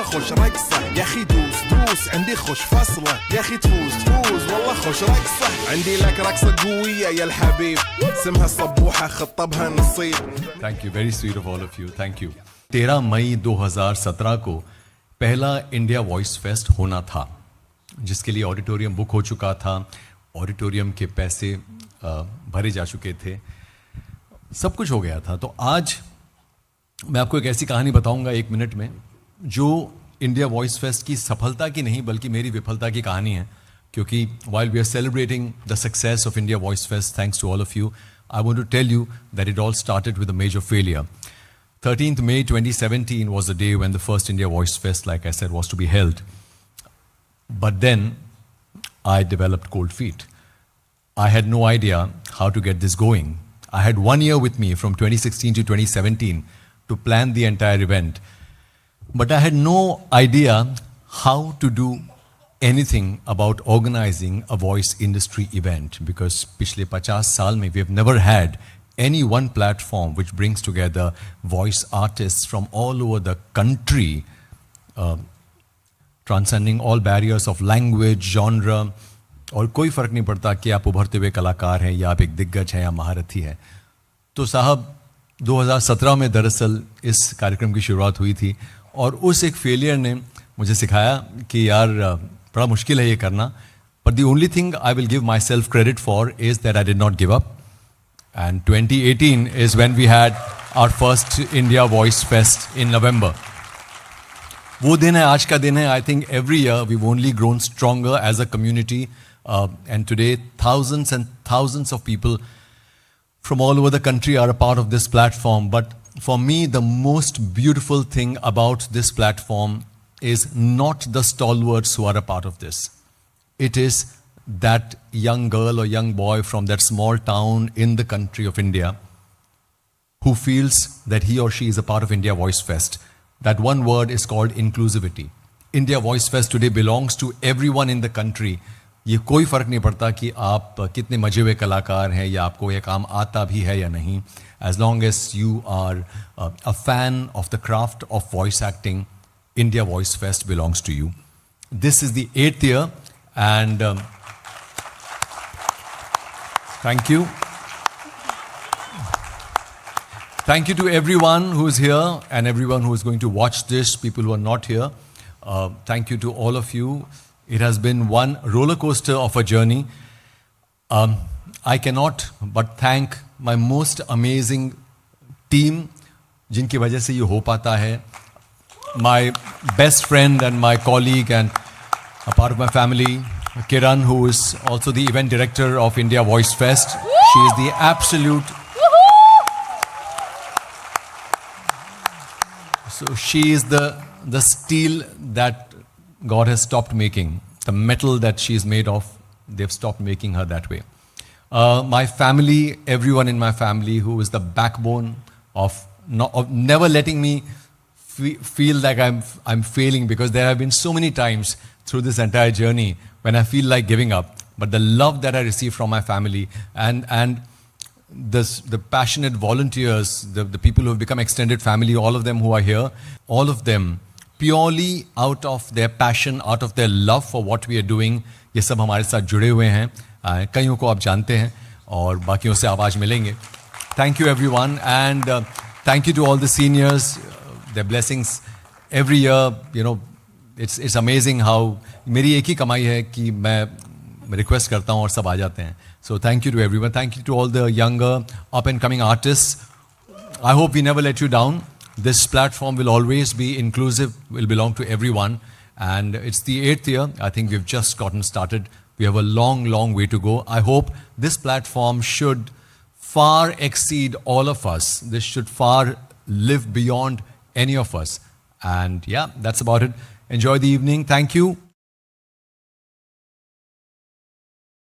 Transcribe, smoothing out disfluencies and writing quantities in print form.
خوش رقصة يا أخي دوس دوس عندي خوش فصلة يا أخي تفوز تفوز والله خوش رقصة عندي لك رقصة قوية يا الحبيب اسمها الصبوحة خطبها نصيب. Thank you, very sweet of all of you. Thank you. 13 मई 2017 को पहला India voice fest होना था, जिसके लिए ऑडिटोरियम बुक हो चुका था, ऑडिटोरियम के पैसे भरे जा चुके थे, सब कुछ हो गया था. तो आज मैं आपको एक ऐसी कहानी बताऊंगा 1 मिनट में, जो इंडिया वॉइस फेस्ट की सफलता की नहीं बल्कि मेरी विफलता की कहानी है. क्योंकि while we are celebrating the success of India Voice Fest, thanks to all of you, I want to tell you that it all started with a major failure. 13th May 2017 was the day when the first India Voice Fest, like I said, was to be held. But then I developed cold feet. I had no idea how to get this going. I had 1 year with me from 2016 to 2017 to plan the entire event. But I had no idea how to do anything about organizing a voice industry event, because पिछले 50 साल में we have never had any one platform which brings together voice artists from all over the country, transcending all barriers of language, genre, और कोई फ़र्क नहीं पड़ता कि आप उभरते हुए कलाकार हैं या आप एक दिग्गज हैं या महारथी हैं. तो साहब 2017 में दरअसल इस कार्यक्रम की शुरुआत हुई थी, और उस एक फेलियर ने मुझे सिखाया कि यार बड़ा मुश्किल है ये करना. But the only thing I will give myself credit for is that I did not give up. And 2018 is when we had our first India voice fest in November. वो दिन है, आज का दिन है. I think every year we only grown stronger as a community, and today thousands and thousands of people from all over the country are a part of this platform. But for me, the most beautiful thing about this platform is not the stalwarts who are a part of this. It is that young girl or young boy from that small town in the country of India who feels that he or she is a part of India Voice Fest. That one word is called inclusivity. India Voice Fest today belongs to everyone in the country. ये कोई फ़र्क नहीं पड़ता कि आप कितने मजे हुए कलाकार हैं या आपको ये काम आता भी है या नहीं. As long as you are a fan of the craft of voice acting, India Voice Fest belongs to you. This is the 8th year, and thank you. Thank you to everyone who is here and everyone who is going to watch this, people who are not here. Thank you to all of you. It has been one roller coaster of a journey. I cannot but thank my most amazing team, जिनकी वजह से ये हो पाता है. My best friend and my colleague and a part of my family, Kiran, who is also the event director of India Voice Fest. She is the absolute. So she is the steel that God has stopped making. The metal that she is made of, they've stopped making her that way. My family, everyone in my family who is the backbone of never letting me feel like I'm failing, because there have been so many times through this entire journey when I feel like giving up. But the love that I receive from my family and the passionate volunteers, the people who have become extended family, all of them who are here, all of them purely out of their passion, out of their love for what we are doing, ये सब हमारे साथ जुड़े हुए हैं. कईयों को आप जानते हैं और बाकियों से आप आज मिलेंगे. Thank you everyone, and thank you to all the seniors. Their blessings every year, you know, it's amazing how मेरी एक ही कमाई है कि मैं रिक्वेस्ट करता हूँ और सब आ जाते हैं. So thank you to everyone. Thank you to all the younger up and coming artists. I hope we never let you down. This platform will always be inclusive, will belong to everyone. And it's the 8th year. I think we've just gotten started. We have a long, long way to go. I hope this platform should far exceed all of us. This should far live beyond any of us. And yeah, that's about it. Enjoy the evening. Thank you.